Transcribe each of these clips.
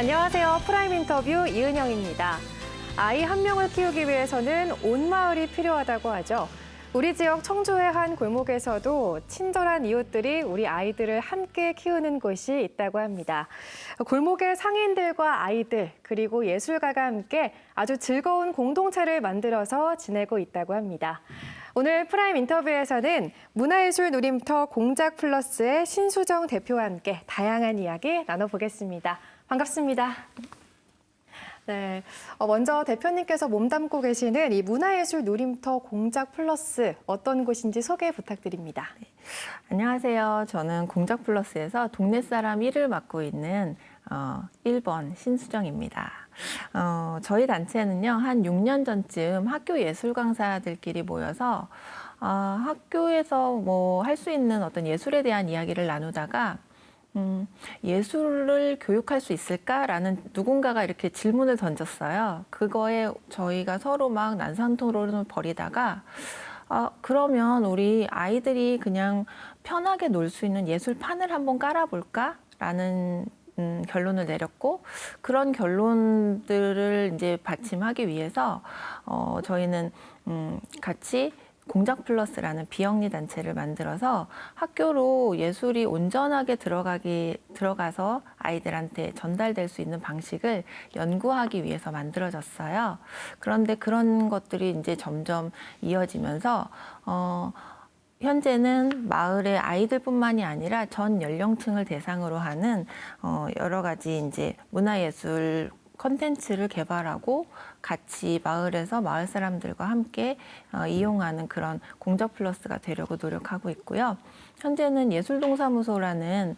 안녕하세요. 프라임 인터뷰 이은영입니다. 아이 한 명을 키우기 위해서는 온 마을이 필요하다고 하죠. 우리 지역 청주의 한 골목에서도 친절한 이웃들이 우리 아이들을 함께 키우는 곳이 있다고 합니다. 골목의 상인들과 아이들 그리고 예술가가 함께 아주 즐거운 공동체를 만들어서 지내고 있다고 합니다. 오늘 프라임 인터뷰에서는 문화예술 누림터 공작 플러스의 신수정 대표와 함께 다양한 이야기 나눠보겠습니다. 반갑습니다. 네, 먼저 대표님께서 몸담고 계시는 이 문화예술 누림터 공작 플러스 어떤 곳인지 소개 부탁드립니다. 네, 안녕하세요. 저는 공작 플러스에서 동네 사람 일을 맡고 있는 1번 신수정입니다. 저희 단체는요, 한 6년 전쯤 학교 예술 강사들끼리 모여서 학교에서 뭐 할 수 있는 어떤 예술에 대한 이야기를 나누다가 예술을 교육할 수 있을까라는 누군가가 이렇게 질문을 던졌어요. 그거에 저희가 서로 막 난상 토론을 벌이다가 그러면 우리 아이들이 그냥 편하게 놀 수 있는 예술판을 한번 깔아볼까라는 결론을 내렸고, 그런 결론들을 이제 받침하기 위해서 저희는 같이 공작 플러스라는 비영리 단체를 만들어서 학교로 예술이 온전하게 들어가서 아이들한테 전달될 수 있는 방식을 연구하기 위해서 만들어졌어요. 그런데 그런 것들이 이제 점점 이어지면서 현재는 마을의 아이들뿐만이 아니라 전 연령층을 대상으로 하는 여러 가지 이제 문화예술 컨텐츠를 개발하고 같이 마을에서 마을 사람들과 함께 이용하는 그런 공작 플러스가 되려고 노력하고 있고요. 현재는 예술동사무소라는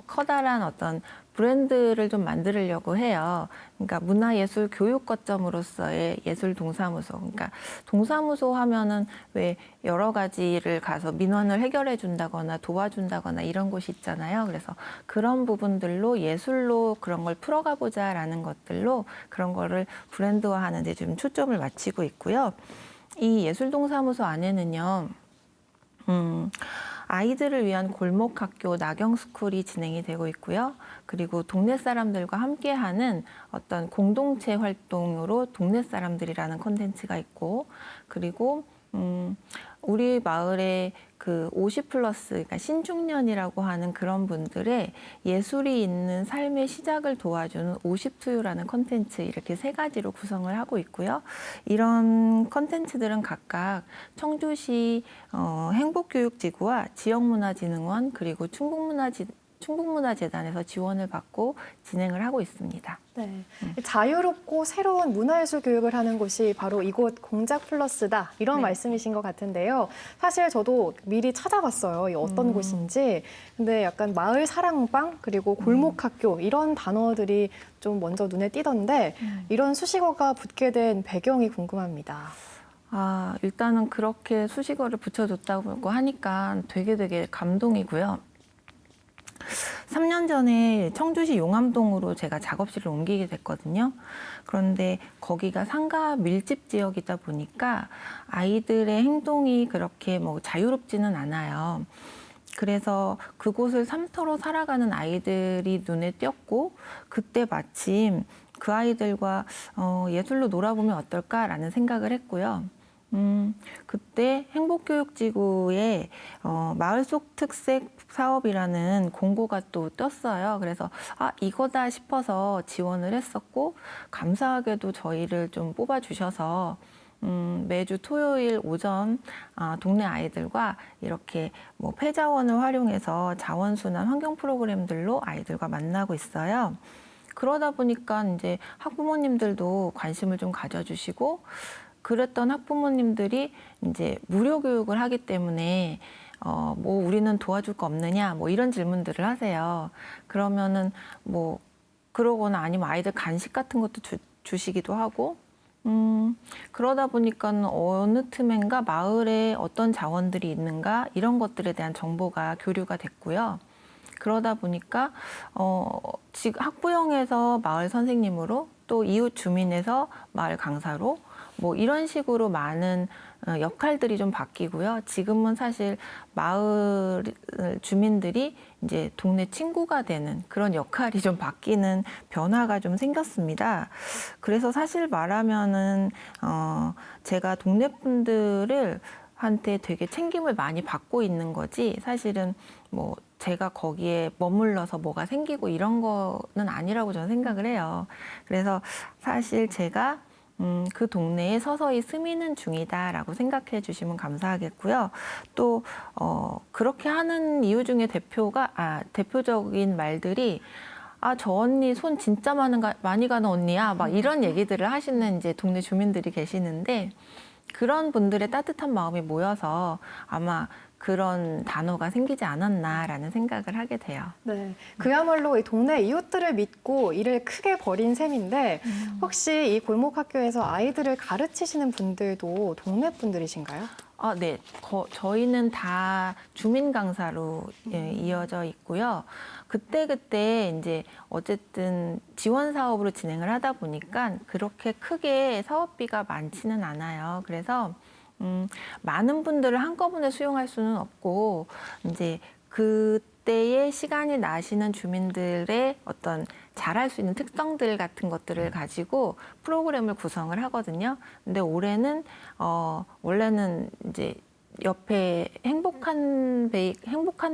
커다란 어떤 브랜드를 좀 만들려고 해요. 그러니까 문화예술 교육 거점으로서의 예술동사무소. 그러니까 동사무소 하면은 왜 여러 가지를 가서 민원을 해결해 준다거나 도와준다거나 이런 곳이 있잖아요. 그래서 그런 부분들로 예술로 그런 걸 풀어가 보자라는 것들로 그런 거를 브랜드화하는 데 좀 초점을 맞추고 있고요. 이 예술동사무소 안에는요. 아이들을 위한 골목학교 나경스쿨이 진행이 되고 있고요. 그리고 동네 사람들과 함께하는 어떤 공동체 활동으로 동네 사람들이라는 콘텐츠가 있고, 그리고 우리 마을에 그 50 플러스, 그러니까 신중년이라고 하는 그런 분들의 예술이 있는 삶의 시작을 도와주는 50투유라는 콘텐츠, 이렇게 세 가지로 구성을 하고 있고요. 이런 콘텐츠들은 각각 청주시 행복교육지구와 지역문화진흥원 그리고 충북문화재단에서 지원을 받고 진행을 하고 있습니다. 네, 자유롭고 새로운 문화예술 교육을 하는 곳이 바로 이곳 공작 플러스다 이런 네. 말씀이신 것 같은데요. 사실 저도 미리 찾아봤어요. 이 어떤 곳인지. 근데 약간 마을 사랑방 그리고 골목학교 이런 단어들이 좀 먼저 눈에 띄던데 이런 수식어가 붙게 된 배경이 궁금합니다. 일단은 그렇게 수식어를 붙여줬다고 하니까 되게 감동이고요. 3년 전에 청주시 용암동으로 제가 작업실을 옮기게 됐거든요. 그런데 거기가 상가 밀집 지역이다 보니까 아이들의 행동이 그렇게 뭐 자유롭지는 않아요. 그래서 그곳을 삼터로 살아가는 아이들이 눈에 띄었고, 그때 마침 그 아이들과 예술로 놀아보면 어떨까라는 생각을 했고요. 그때 행복교육지구에 마을 속 특색 사업이라는 공고가 또 떴어요. 그래서 이거다 싶어서 지원을 했었고, 감사하게도 저희를 좀 뽑아주셔서 매주 토요일 오전 동네 아이들과 이렇게 뭐 폐자원을 활용해서 자원순환 환경 프로그램들로 아이들과 만나고 있어요. 그러다 보니까 이제 학부모님들도 관심을 좀 가져주시고, 그랬던 학부모님들이 이제 무료 교육을 하기 때문에 뭐 우리는 도와줄 거 없느냐 뭐 이런 질문들을 하세요. 그러면은 뭐 그러거나 아니면 아이들 간식 같은 것도 주시기도 하고, 그러다 보니까 어느 틈엔가 마을에 어떤 자원들이 있는가 이런 것들에 대한 정보가 교류가 됐고요. 그러다 보니까 지금 학부형에서 마을 선생님으로 또 이웃 주민에서 마을 강사로 뭐 이런 식으로 많은 역할들이 좀 바뀌고요. 지금은 사실 마을 주민들이 이제 동네 친구가 되는 그런 역할이 좀 바뀌는 변화가 좀 생겼습니다. 그래서 사실 말하면은 제가 동네 분들을 한테 되게 챙김을 많이 받고 있는 거지 사실은 뭐 제가 거기에 머물러서 뭐가 생기고 이런 거는 아니라고 저는 생각을 해요. 그래서 사실 제가 그 동네에 서서히 스미는 중이다라고 생각해 주시면 감사하겠고요. 또 그렇게 하는 이유 중에 대표적인 말들이 저 언니 손 진짜 많이 가는 언니야. 막 이런 얘기들을 하시는 이제 동네 주민들이 계시는데 그런 분들의 따뜻한 마음이 모여서 아마 그런 단어가 생기지 않았나라는 생각을 하게 돼요. 네, 그야말로 이 동네 이웃들을 믿고 일을 크게 벌인 셈인데 혹시 이 골목 학교에서 아이들을 가르치시는 분들도 동네 분들이신가요? 네. 저희는 다 주민 강사로 이어져 있고요. 그때 이제 어쨌든 지원 사업으로 진행을 하다 보니까 그렇게 크게 사업비가 많지는 않아요. 그래서 많은 분들을 한꺼번에 수용할 수는 없고 이제 그때의 시간이 나시는 주민들의 어떤 잘할 수 있는 특성들 같은 것들을 가지고 프로그램을 구성을 하거든요. 근데 올해는 원래는 이제 옆에 행복한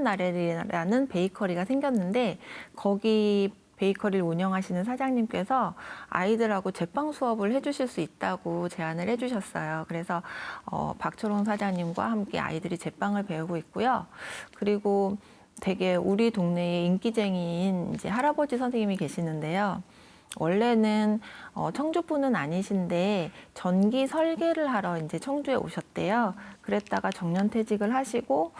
날이라는 베이커리가 생겼는데 거기 베이커리를 운영하시는 사장님께서 아이들하고 제빵 수업을 해주실 수 있다고 제안을 해주셨어요. 그래서 박철원 사장님과 함께 아이들이 제빵을 배우고 있고요. 그리고 되게 우리 동네에 인기쟁이인 이제 할아버지 선생님이 계시는데요. 원래는 청주분은 아니신데 전기 설계를 하러 이제 청주에 오셨대요. 그랬다가 정년퇴직을 하시고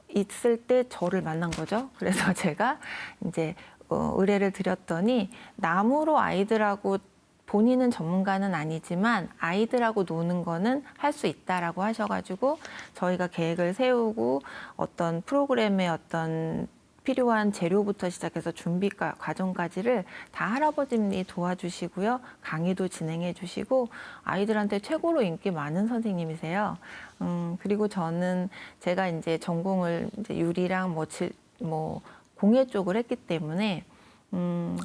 있을 때 저를 만난 거죠. 그래서 제가 이제 의뢰를 드렸더니 나무로 아이들하고 본인은 전문가는 아니지만 아이들하고 노는 거는 할 수 있다라고 하셔가지고 저희가 계획을 세우고 어떤 프로그램의 어떤 필요한 재료부터 시작해서 준비 과정까지를 다 할아버님이 도와주시고요. 강의도 진행해 주시고 아이들한테 최고로 인기 많은 선생님이세요. 그리고 제가 이제 전공을 이제 유리랑 뭐 공예 쪽을 했기 때문에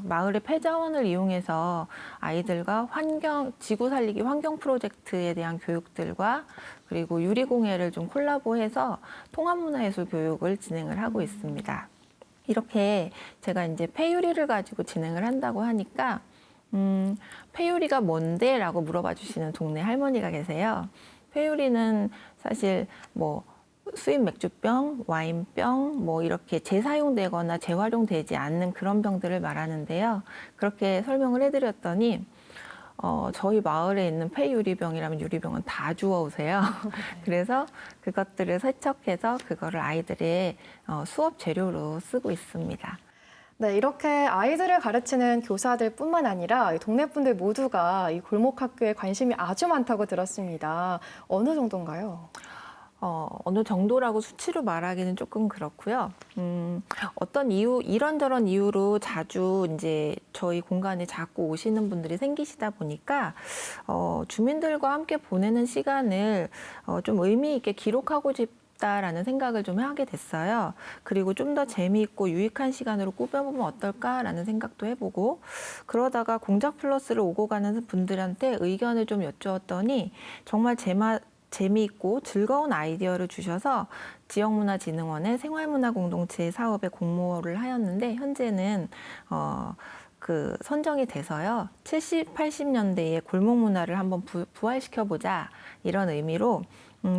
마을의 폐자원을 이용해서 아이들과 지구 살리기 환경 프로젝트에 대한 교육들과 그리고 유리공예를 좀 콜라보해서 통합문화예술 교육을 진행을 하고 있습니다. 이렇게 제가 이제 폐유리를 가지고 진행을 한다고 하니까 폐유리가 뭔데? 라고 물어봐 주시는 동네 할머니가 계세요. 폐유리는 사실 뭐 수입 맥주병, 와인병, 뭐 이렇게 재사용되거나 재활용되지 않는 그런 병들을 말하는데요. 그렇게 설명을 해드렸더니 저희 마을에 있는 폐유리병이라면 유리병은 다 주워오세요. 그래서 그것들을 세척해서 그거를 아이들의 수업 재료로 쓰고 있습니다. 네, 이렇게 아이들을 가르치는 교사들뿐만 아니라 이 동네 분들 모두가 이 골목 학교에 관심이 아주 많다고 들었습니다. 어느 정도인가요? 어느 정도라고 수치로 말하기는 조금 그렇고요. 어떤 이런저런 이유로 자주 이제 저희 공간에 자꾸 오시는 분들이 생기시다 보니까 주민들과 함께 보내는 시간을 좀 의미 있게 기록하고 싶다라는 생각을 좀 하게 됐어요. 그리고 좀 더 재미있고 유익한 시간으로 꾸며보면 어떨까라는 생각도 해보고 그러다가 공작 플러스를 오고 가는 분들한테 의견을 좀 여쭈었더니 정말 재미있고 즐거운 아이디어를 주셔서 지역문화진흥원의 생활문화공동체 사업에 공모를 하였는데 현재는 선정이 돼서요. 70, 80년대의 골목 문화를 한번 부활시켜보자 이런 의미로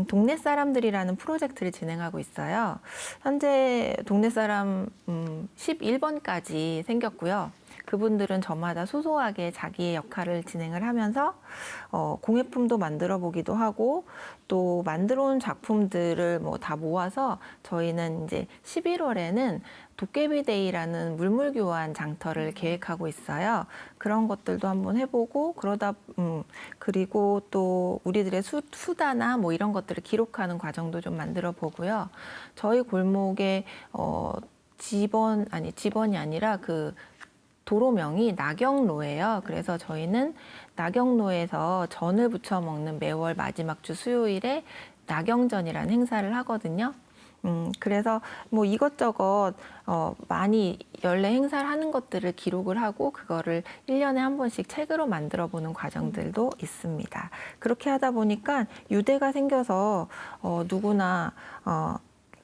동네 사람들이라는 프로젝트를 진행하고 있어요. 현재 동네 사람 11번까지 생겼고요. 그분들은 저마다 소소하게 자기의 역할을 진행을 하면서 공예품도 만들어 보기도 하고 또 만들어 온 작품들을 뭐 다 모아서 저희는 이제 11월에는 도깨비데이라는 물물교환 장터를 계획하고 있어요. 그런 것들도 한번 해보고 그리고 또 우리들의 수다나 뭐 이런 것들을 기록하는 과정도 좀 만들어 보고요. 저희 골목에 집원이 아니라 도로명이 나경로예요. 그래서 저희는 나경로에서 전을 부쳐 먹는 매월 마지막 주 수요일에 나경전이라는 행사를 하거든요. 그래서 뭐 이것저것 많이 연례 행사를 하는 것들을 기록을 하고 그거를 1년에 한 번씩 책으로 만들어 보는 과정들도 있습니다. 그렇게 하다 보니까 유대가 생겨서 누구나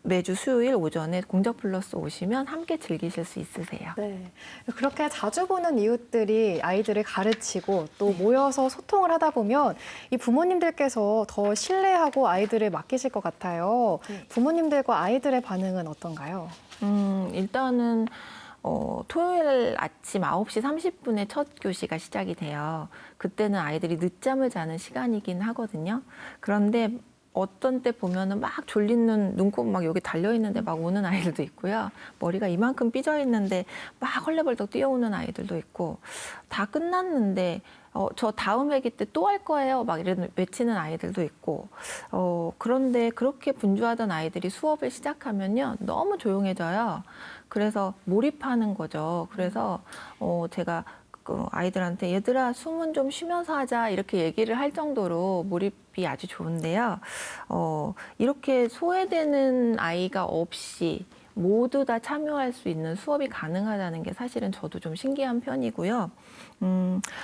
매주 수요일 오전에 공적 플러스 오시면 함께 즐기실 수 있으세요. 네. 그렇게 자주 보는 이웃들이 아이들을 가르치고 또 모여서 소통을 하다 보면 이 부모님들께서 더 신뢰하고 아이들을 맡기실 것 같아요. 부모님들과 아이들의 반응은 어떤가요? 일단은 토요일 아침 9시 30분에 첫 교시가 시작이 돼요. 그때는 아이들이 늦잠을 자는 시간이긴 하거든요. 그런데 어떤 때 보면은 막 졸린 눈곱 막 여기 달려 있는데 막 오는 아이들도 있고요. 머리가 이만큼 삐져 있는데 막 헐레벌떡 뛰어오는 아이들도 있고, 다 끝났는데 저 다음 회기 때 또 할 거예요 막 이런 외치는 아이들도 있고, 그런데 그렇게 분주하던 아이들이 수업을 시작하면요 너무 조용해져요. 그래서 몰입하는 거죠. 그래서 제가 그 아이들한테 얘들아 숨은 좀 쉬면서 하자 이렇게 얘기를 할 정도로 몰입이 아주 좋은데요. 이렇게 소외되는 아이가 없이 모두 다 참여할 수 있는 수업이 가능하다는 게 사실은 저도 좀 신기한 편이고요.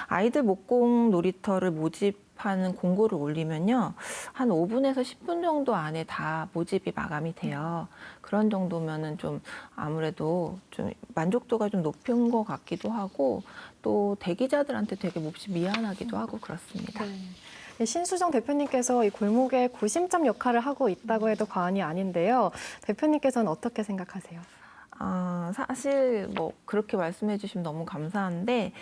아이들 목공 놀이터를 모집하는 공고를 올리면요. 한 5분에서 10분 정도 안에 다 모집이 마감이 돼요. 그런 정도면은 좀 아무래도 좀 만족도가 좀 높은 것 같기도 하고, 또 대기자들한테 되게 몹시 미안하기도 하고 그렇습니다. 네. 신수정 대표님께서 이 골목의 구심점 역할을 하고 있다고 해도 과언이 아닌데요. 대표님께서는 어떻게 생각하세요? 사실 뭐 그렇게 말씀해 주시면 너무 감사한데,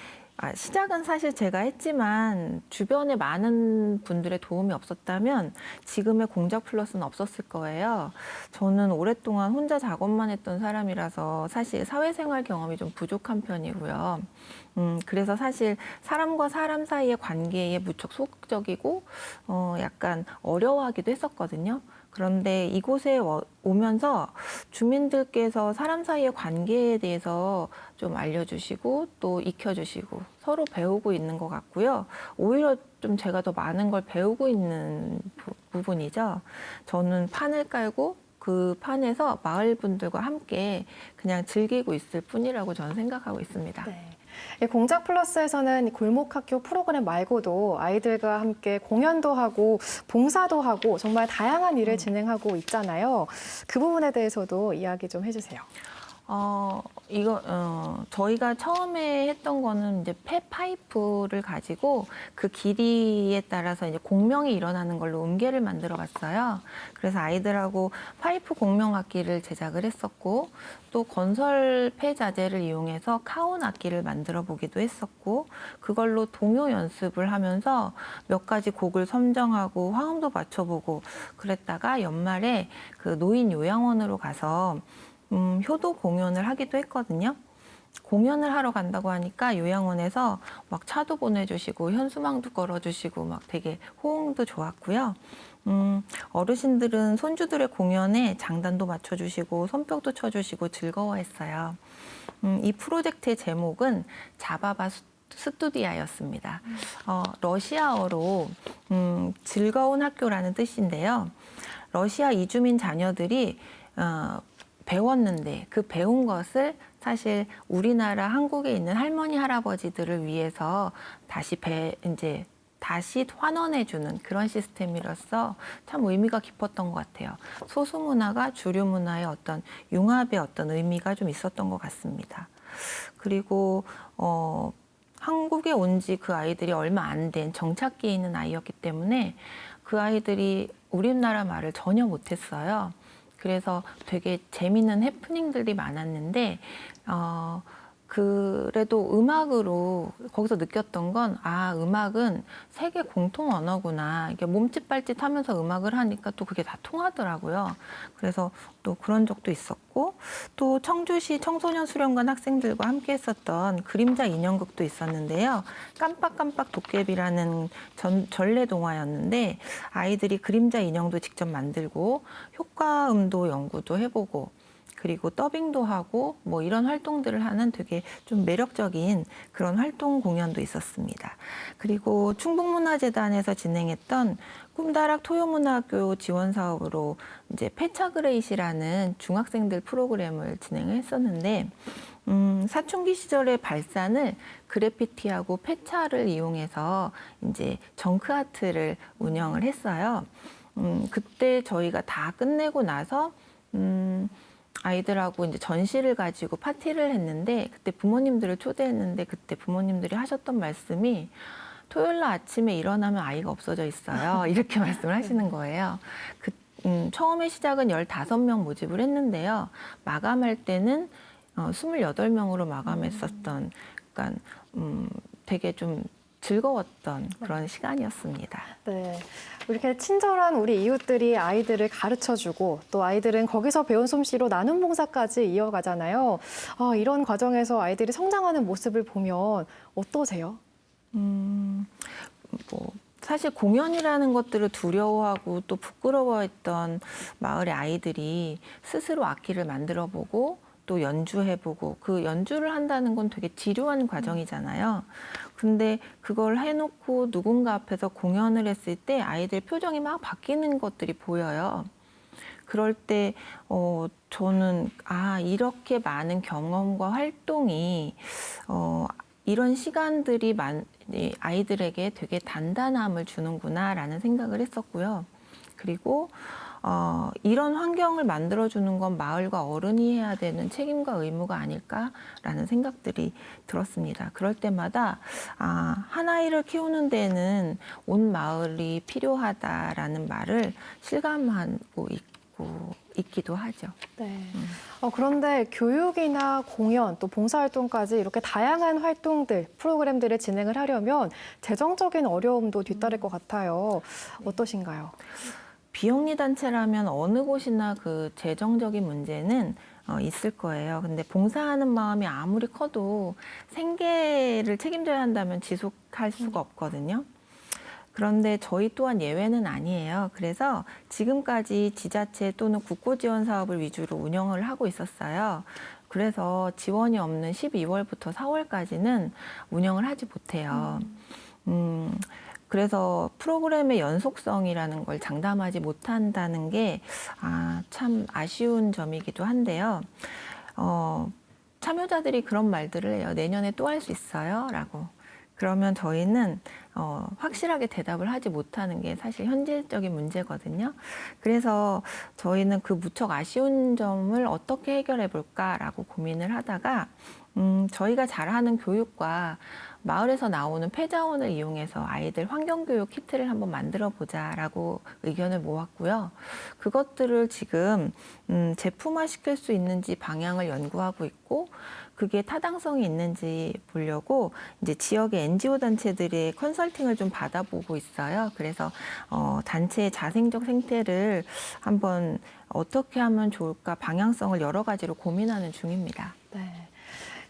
시작은 사실 제가 했지만 주변에 많은 분들의 도움이 없었다면 지금의 공작 플러스는 없었을 거예요. 저는 오랫동안 혼자 작업만 했던 사람이라서 사실 사회생활 경험이 좀 부족한 편이고요. 그래서 사실 사람과 사람 사이의 관계에 무척 소극적이고 약간 어려워하기도 했었거든요. 그런데 이곳에 오면서 주민들께서 사람 사이의 관계에 대해서 좀 알려주시고 또 익혀주시고 서로 배우고 있는 것 같고요. 오히려 좀 제가 더 많은 걸 배우고 있는 부분이죠. 저는 판을 깔고 그 판에서 마을 분들과 함께 그냥 즐기고 있을 뿐이라고 저는 생각하고 있습니다. 네. 공작 플러스에서는 골목학교 프로그램 말고도 아이들과 함께 공연도 하고 봉사도 하고 정말 다양한 일을 진행하고 있잖아요. 그 부분에 대해서도 이야기 좀 해주세요. 저희가 처음에 했던 거는 이제 폐파이프를 가지고 그 길이에 따라서 이제 공명이 일어나는 걸로 음계를 만들어 봤어요. 그래서 아이들하고 파이프 공명 악기를 제작을 했었고, 또 건설 폐자재를 이용해서 카온 악기를 만들어 보기도 했었고, 그걸로 동요 연습을 하면서 몇 가지 곡을 선정하고 화음도 맞춰보고 그랬다가 연말에 그 노인 요양원으로 가서 효도 공연을 하기도 했거든요. 공연을 하러 간다고 하니까 요양원에서 막 차도 보내주시고 현수막도 걸어주시고 막 되게 호응도 좋았고요. 어르신들은 손주들의 공연에 장단도 맞춰주시고 손뼉도 쳐주시고 즐거워했어요. 이 프로젝트의 제목은 자바바 스투디아였습니다. 러시아어로 즐거운 학교라는 뜻인데요. 러시아 이주민 자녀들이 배웠는데 그 배운 것을 사실 우리나라 한국에 있는 할머니 할아버지들을 위해서 다시 환원해주는 그런 시스템이라서 참 의미가 깊었던 것 같아요. 소수 문화가 주류 문화의 어떤 융합의 어떤 의미가 좀 있었던 것 같습니다. 그리고 한국에 온 지 그 아이들이 얼마 안 된 정착기에 있는 아이였기 때문에 그 아이들이 우리나라 말을 전혀 못했어요. 그래서 되게 재미있는 해프닝들이 많았는데 그래도 음악으로 거기서 느꼈던 건 음악은 세계 공통 언어구나. 이게 몸짓 발짓 하면서 음악을 하니까 또 그게 다 통하더라고요. 그래서 또 그런 적도 있었고, 또 청주시 청소년 수련관 학생들과 함께 했었던 그림자 인형극도 있었는데요. 깜빡깜빡 도깨비라는 전래 동화였는데 아이들이 그림자 인형도 직접 만들고 효과음도 연구도 해보고, 그리고 더빙도 하고 뭐 이런 활동들을 하는 되게 좀 매력적인 그런 활동 공연도 있었습니다. 그리고 충북문화재단에서 진행했던 꿈다락 토요문화교 지원 사업으로 이제 패차그레이시라는 중학생들 프로그램을 진행을 했었는데 사춘기 시절의 발산을 그래피티하고 패차를 이용해서 이제 정크 아트를 운영을 했어요. 그때 저희가 다 끝내고 나서 아이들하고 이제 전시를 가지고 파티를 했는데 그때 부모님들을 초대했는데 그때 부모님들이 하셨던 말씀이 토요일 날 아침에 일어나면 아이가 없어져 있어요. 이렇게 말씀을 하시는 거예요. 처음에 시작은 15명 모집을 했는데요. 마감할 때는 28명으로 마감했었던, 그러니까 되게 좀 즐거웠던 그런 시간이었습니다. 네. 이렇게 친절한 우리 이웃들이 아이들을 가르쳐주고 또 아이들은 거기서 배운 솜씨로 나눔 봉사까지 이어가잖아요. 이런 과정에서 아이들이 성장하는 모습을 보면 어떠세요? 뭐 사실 공연이라는 것들을 두려워하고 또 부끄러워했던 마을의 아이들이 스스로 악기를 만들어보고 또 연주해보고 그 연주를 한다는 건 되게 지루한 과정이잖아요. 근데 그걸 해놓고 누군가 앞에서 공연을 했을 때 아이들 표정이 막 바뀌는 것들이 보여요. 그럴 때 저는 이렇게 많은 경험과 활동이 이런 시간들이 아이들에게 되게 단단함을 주는구나라는 생각을 했었고요. 그리고 이런 환경을 만들어주는 건 마을과 어른이 해야 되는 책임과 의무가 아닐까라는 생각들이 들었습니다. 그럴 때마다 한 아이를 키우는 데는 온 마을이 필요하다라는 말을 실감하고 있기도 하죠. 네. 그런데 교육이나 공연 또 봉사활동까지 이렇게 다양한 활동들, 프로그램들을 진행을 하려면 재정적인 어려움도 뒤따를 것 같아요. 어떠신가요? 비영리 단체라면 어느 곳이나 그 재정적인 문제는 있을 거예요. 근데 봉사하는 마음이 아무리 커도 생계를 책임져야 한다면 지속할 수가 없거든요. 그런데 저희 또한 예외는 아니에요. 그래서 지금까지 지자체 또는 국고 지원 사업을 위주로 운영을 하고 있었어요. 그래서 지원이 없는 12월부터 4월까지는 운영을 하지 못해요. 그래서 프로그램의 연속성이라는 걸 장담하지 못한다는 게 참 아쉬운 점이기도 한데요. 참여자들이 그런 말들을 해요. 내년에 또 할 수 있어요? 라고. 그러면 저희는 확실하게 대답을 하지 못하는 게 사실 현실적인 문제거든요. 그래서 저희는 그 무척 아쉬운 점을 어떻게 해결해 볼까라고 고민을 하다가 저희가 잘하는 교육과 마을에서 나오는 폐자원을 이용해서 아이들 환경교육 키트를 한번 만들어 보자라고 의견을 모았고요. 그것들을 지금 제품화시킬 수 있는지 방향을 연구하고 있고 그게 타당성이 있는지 보려고 이제 지역의 NGO 단체들의 컨설팅을 좀 받아보고 있어요. 그래서 단체의 자생적 생태를 한번 어떻게 하면 좋을까 방향성을 여러 가지로 고민하는 중입니다. 네.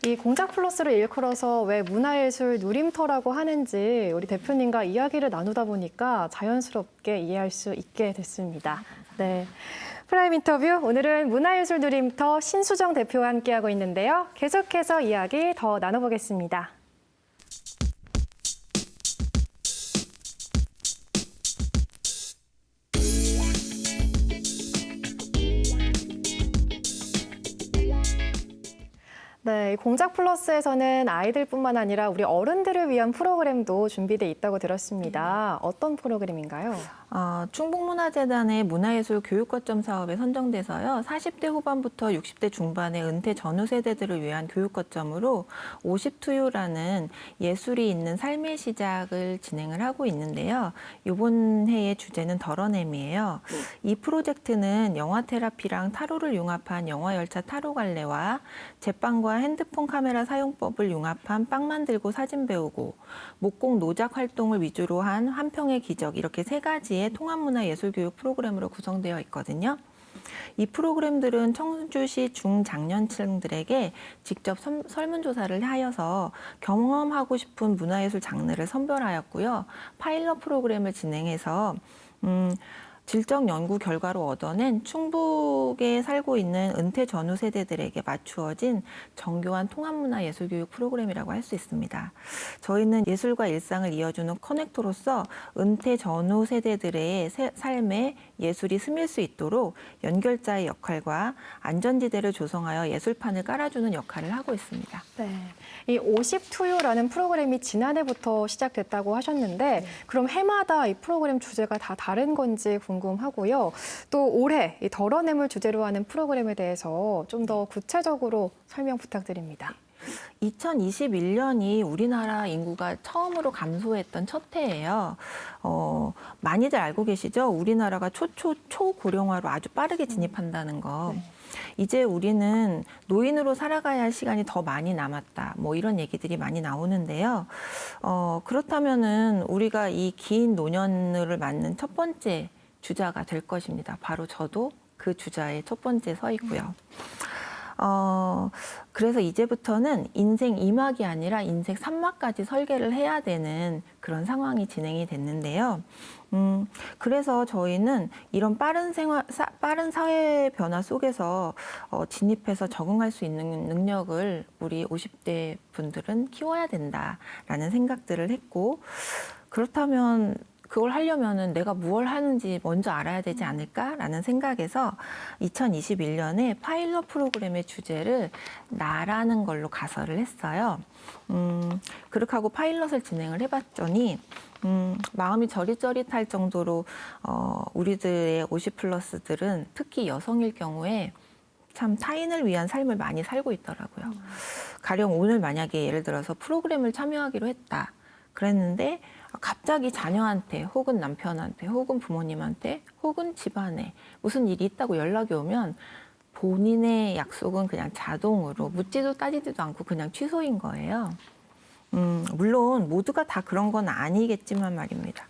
이 공작 플러스를 일컬어서 왜 문화예술 누림터라고 하는지 우리 대표님과 이야기를 나누다 보니까 자연스럽게 이해할 수 있게 됐습니다. 네. 프라임 인터뷰, 오늘은 문화예술 누림터 신수정 대표와 함께하고 있는데요. 계속해서 이야기 더 나눠보겠습니다. 네, 공작 플러스에서는 아이들뿐만 아니라 우리 어른들을 위한 프로그램도 준비돼 있다고 들었습니다. 어떤 프로그램인가요? 충북문화재단의 문화예술 교육거점 사업에 선정돼서요. 40대 후반부터 60대 중반의 은퇴 전후 세대들을 위한 교육거점으로 50투유라는 예술이 있는 삶의 시작을 진행을 하고 있는데요. 이번 해의 주제는 덜어냄이에요. 이 프로젝트는 영화 테라피랑 타로를 융합한 영화열차 타로 갈래와 제빵과 핸드폰 카메라 사용법을 융합한 빵 만들고 사진 배우고 목공 노작 활동을 위주로 한 한평의 기적 이렇게 세 가지의 통합문화예술교육 프로그램으로 구성되어 있거든요. 이 프로그램들은 청주시 중장년층들에게 직접 설문조사를 하여서 경험하고 싶은 문화예술 장르를 선별하였고요. 파일럿 프로그램을 진행해서 질적 연구 결과로 얻어낸 충북에 살고 있는 은퇴 전후 세대들에게 맞추어진 정교한 통합문화 예술교육 프로그램이라고 할 수 있습니다. 저희는 예술과 일상을 이어주는 커넥터로서 은퇴 전후 세대들의 삶에 예술이 스밀 수 있도록 연결자의 역할과 안전지대를 조성하여 예술판을 깔아주는 역할을 하고 있습니다. 네, 이 50투유라는 프로그램이 지난해부터 시작됐다고 하셨는데 그럼 해마다 이 프로그램 주제가 다 다른 건지 궁금하고요. 또 올해 이 덜어냄을 주제로 하는 프로그램에 대해서 좀 더 구체적으로 설명 부탁드립니다. 2021년이 우리나라 인구가 처음으로 감소했던 첫 해예요. 많이들 알고 계시죠? 우리나라가 초고령화로 아주 빠르게 진입한다는 거. 네. 이제 우리는 노인으로 살아가야 할 시간이 더 많이 남았다. 뭐 이런 얘기들이 많이 나오는데요. 그렇다면은 우리가 이 긴 노년을 맞는 첫 번째 주자가 될 것입니다. 바로 저도 그 주자의 첫 번째 서 있고요. 그래서 이제부터는 인생 2막이 아니라 인생 3막까지 설계를 해야 되는 그런 상황이 진행이 됐는데요. 그래서 저희는 이런 빠른 사회 변화 속에서 진입해서 적응할 수 있는 능력을 우리 50대 분들은 키워야 된다라는 생각들을 했고, 그렇다면 그걸 하려면은 내가 무엇을 하는지 먼저 알아야 되지 않을까라는 생각에서 2021년에 파일럿 프로그램의 주제를 나라는 걸로 가설을 했어요. 그렇게 하고 파일럿을 진행을 해봤더니 마음이 저릿저릿할 정도로 우리들의 50플러스들은 특히 여성일 경우에 참 타인을 위한 삶을 많이 살고 있더라고요. 가령 오늘 만약에 예를 들어서 프로그램을 참여하기로 했다. 그랬는데 갑자기 자녀한테 혹은 남편한테 혹은 부모님한테 혹은 집안에 무슨 일이 있다고 연락이 오면 본인의 약속은 그냥 자동으로 묻지도 따지지도 않고 그냥 취소인 거예요. 물론 모두가 다 그런 건 아니겠지만 말입니다.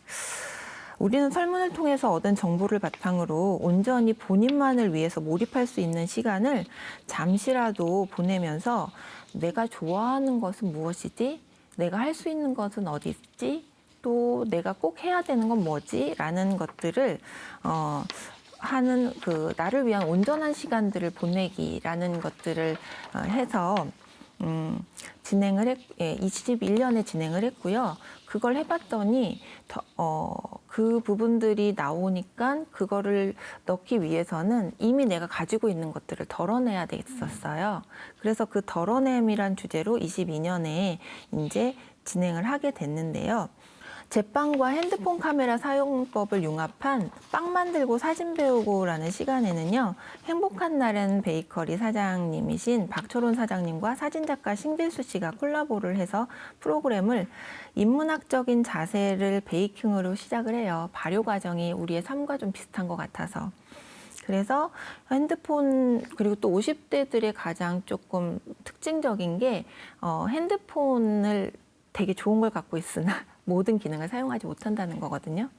우리는 설문을 통해서 얻은 정보를 바탕으로 온전히 본인만을 위해서 몰입할 수 있는 시간을 잠시라도 보내면서 내가 좋아하는 것은 무엇이지? 내가 할 수 있는 것은 어디 있지? 또 내가 꼭 해야 되는 건 뭐지? 라는 것들을 하는 그 나를 위한 온전한 시간들을 보내기라는 것들을 해서 진행을 21년에 진행을 했고요. 그걸 해봤더니 그 부분들이 나오니까 그거를 넣기 위해서는 이미 내가 가지고 있는 것들을 덜어내야 됐었어요. 그래서 그 덜어냄이란 주제로 22년에 이제 진행을 하게 됐는데요. 제빵과 핸드폰 카메라 사용법을 융합한 빵 만들고 사진 배우고라는 시간에는요. 행복한 날은 베이커리 사장님이신 박철원 사장님과 사진작가 신길수 씨가 콜라보를 해서 프로그램을 인문학적인 자세를 베이킹으로 시작을 해요. 발효 과정이 우리의 삶과 좀 비슷한 것 같아서. 그래서 핸드폰 그리고 또 50대들의 가장 조금 특징적인 게 핸드폰을 되게 좋은 걸 갖고 있으나 모든 기능을 사용하지 못한다는 거거든요.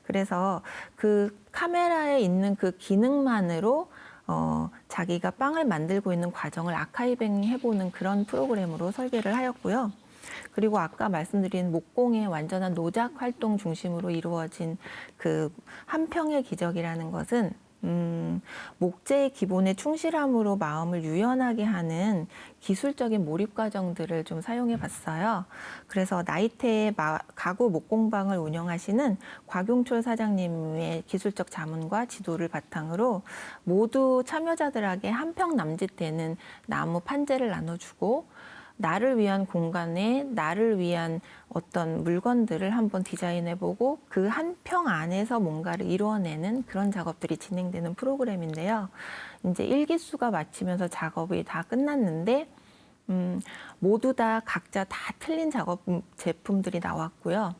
그래서 그 카메라에 있는 그 기능만으로 자기가 빵을 만들고 있는 과정을 아카이빙 해보는 그런 프로그램으로 설계를 하였고요. 그리고 아까 말씀드린 목공의 완전한 노작 활동 중심으로 이루어진 그 한평의 기적이라는 것은 목재의 기본에 충실함으로 마음을 유연하게 하는 기술적인 몰입 과정들을 좀 사용해 봤어요. 그래서 나이테의 가구 목공방을 운영하시는 곽용철 사장님의 기술적 자문과 지도를 바탕으로 모두 참여자들에게 한평 남짓되는 나무 판재를 나눠주고 나를 위한 공간에 나를 위한 어떤 물건들을 한번 디자인해보고 그 한 평 안에서 뭔가를 이루어내는 그런 작업들이 진행되는 프로그램인데요. 이제 1기수가 마치면서 작업이 다 끝났는데 모두 다 각자 다 틀린 작업 제품들이 나왔고요.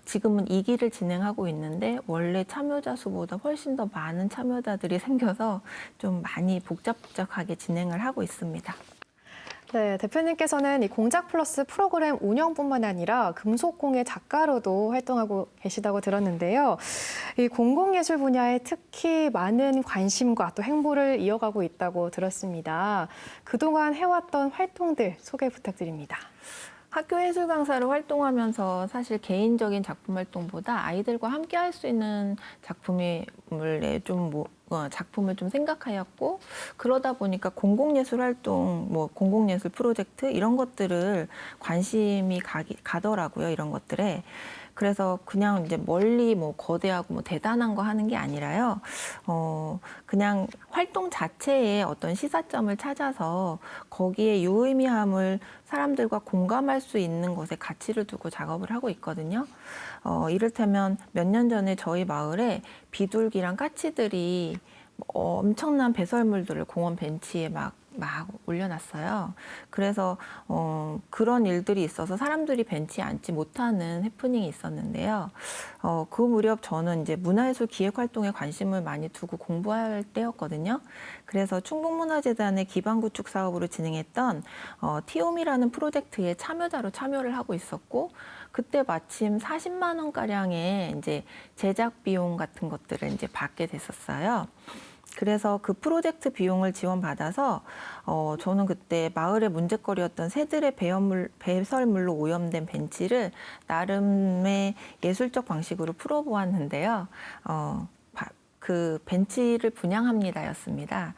지금은 2기를 진행하고 있는데 원래 참여자 수보다 훨씬 더 많은 참여자들이 생겨서 좀 많이 복잡하게 진행을 하고 있습니다. 네, 대표님께서는 이 공작 플러스 프로그램 운영뿐만 아니라 금속공예 작가로도 활동하고 계시다고 들었는데요. 이 공공예술 분야에 특히 많은 관심과 또 행보를 이어가고 있다고 들었습니다. 그동안 해왔던 활동들 소개 부탁드립니다. 학교 예술 강사로 활동하면서 사실 개인적인 작품 활동보다 아이들과 함께 할 수 있는 작품을 작품을 좀 생각하였고, 그러다 보니까 공공예술 활동, 공공예술 프로젝트 이런 것들을 관심이 가더라고요. 이런 것들에. 그래서 그냥 이제 멀리 거대하고 대단한 거 하는 게 아니라요. 그냥 활동 자체에 어떤 시사점을 찾아서 거기에 유의미함을 사람들과 공감할 수 있는 것에 가치를 두고 작업을 하고 있거든요. 이를테면 몇 년 전에 저희 마을에 비둘기랑 까치들이 엄청난 배설물들을 공원 벤치에 막 올려놨어요. 그래서 그런 일들이 있어서 사람들이 벤치에 앉지 못하는 해프닝이 있었는데요. 그 무렵 저는 이제 문화예술 기획 활동에 관심을 많이 두고 공부할 때였거든요. 그래서 충북문화재단의 기반 구축 사업으로 진행했던 티오미라는 프로젝트에 참여자로 참여를 하고 있었고, 그때 마침 40만 원 가량의 이제 제작 비용 같은 것들을 이제 받게 됐었어요. 그래서 그 프로젝트 비용을 지원받아서 저는 그때 마을의 문제거리였던 새들의 배설물로 오염된 벤치를 나름의 예술적 방식으로 풀어보았는데요. 그 벤치를 분양합니다였습니다.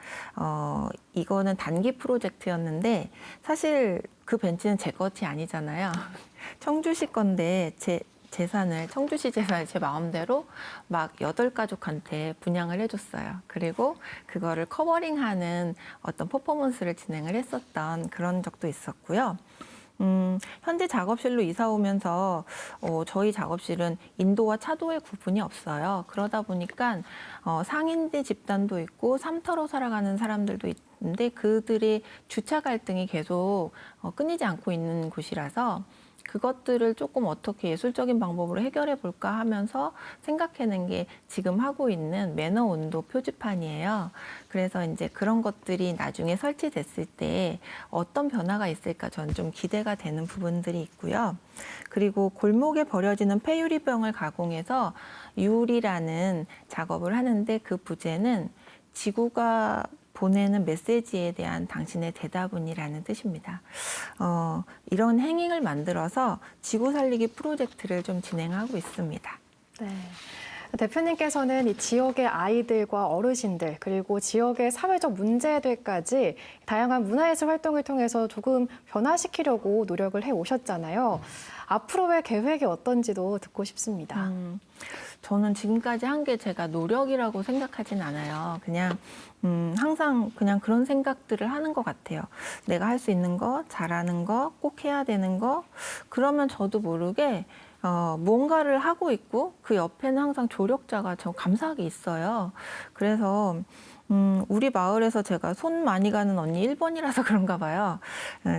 이거는 단기 프로젝트였는데 사실 그 벤치는 제 것이 아니잖아요. 청주시 건데 청주시 재산을 제 마음대로 막 8가족한테 분양을 해줬어요. 그리고 그거를 커버링하는 어떤 퍼포먼스를 진행을 했었던 그런 적도 있었고요. 현재 작업실로 이사 오면서 저희 작업실은 인도와 차도의 구분이 없어요. 그러다 보니까 상인대 집단도 있고 삼터로 살아가는 사람들도 있는데 그들의 주차 갈등이 계속 끊이지 않고 있는 곳이라서 그것들을 조금 어떻게 예술적인 방법으로 해결해 볼까 하면서 생각해낸 게 지금 하고 있는 매너 온도 표지판이에요. 그래서 이제 그런 것들이 나중에 설치됐을 때 어떤 변화가 있을까 저는 좀 기대가 되는 부분들이 있고요. 그리고 골목에 버려지는 폐유리병을 가공해서 유리라는 작업을 하는데 그 부제는 지구가 보내는 메시지에 대한 당신의 대답은이라는 뜻입니다. 이런 행잉을 만들어서 지구 살리기 프로젝트를 좀 진행하고 있습니다. 네. 대표님께서는 이 지역의 아이들과 어르신들 그리고 지역의 사회적 문제들까지 다양한 문화예술 활동을 통해서 조금 변화시키려고 노력을 해오셨잖아요. 앞으로의 계획이 어떤지도 듣고 싶습니다. 저는 지금까지 한 게 제가 노력이라고 생각하진 않아요. 그냥 항상 그냥 그런 생각들을 하는 것 같아요. 내가 할 수 있는 거, 잘하는 거, 꼭 해야 되는 거. 그러면 저도 모르게 뭔가를 하고 있고 그 옆에는 항상 조력자가 저 감사하게 있어요. 그래서 우리 마을에서 제가 손 많이 가는 언니 1번이라서 그런가 봐요.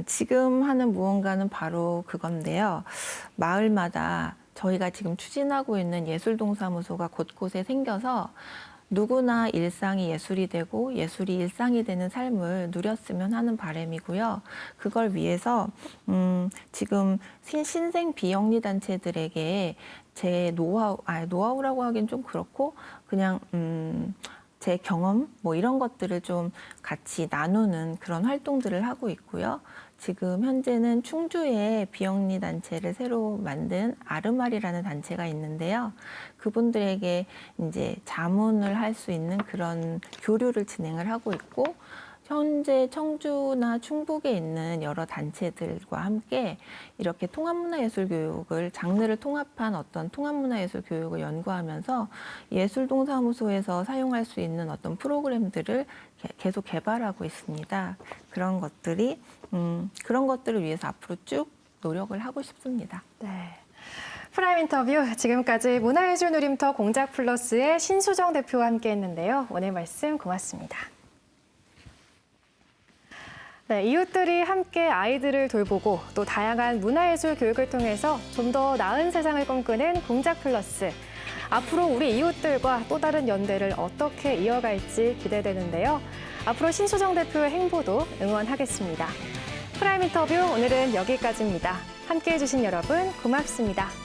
지금 하는 무언가는 바로 그건데요. 마을마다 저희가 지금 추진하고 있는 예술동사무소가 곳곳에 생겨서 누구나 일상이 예술이 되고 예술이 일상이 되는 삶을 누렸으면 하는 바람이고요. 그걸 위해서 지금 신생 비영리 단체들에게 제 노하우라고 하긴 좀 그렇고 그냥 제 경험 이런 것들을 좀 같이 나누는 그런 활동들을 하고 있고요. 지금 현재는 충주에 비영리 단체를 새로 만든 아르말이라는 단체가 있는데요. 그분들에게 이제 자문을 할 수 있는 그런 교류를 진행을 하고 있고, 현재 청주나 충북에 있는 여러 단체들과 함께 이렇게 통합문화예술교육을 장르를 통합한 어떤 통합문화예술 교육을 연구하면서 예술동사무소에서 사용할 수 있는 어떤 프로그램들을 계속 개발하고 있습니다. 그런 것들을 위해서 앞으로 쭉 노력을 하고 싶습니다. 네. 프라임 인터뷰 지금까지 문화예술 누림터 공작 플러스의 신수정 대표와 함께했는데요. 오늘 말씀 고맙습니다. 네, 이웃들이 함께 아이들을 돌보고 또 다양한 문화예술 교육을 통해서 좀 더 나은 세상을 꿈꾸는 공작 플러스. 앞으로 우리 이웃들과 또 다른 연대를 어떻게 이어갈지 기대되는데요. 앞으로 신수정 대표의 행보도 응원하겠습니다. 프라임 인터뷰 오늘은 여기까지입니다. 함께해 주신 여러분 고맙습니다.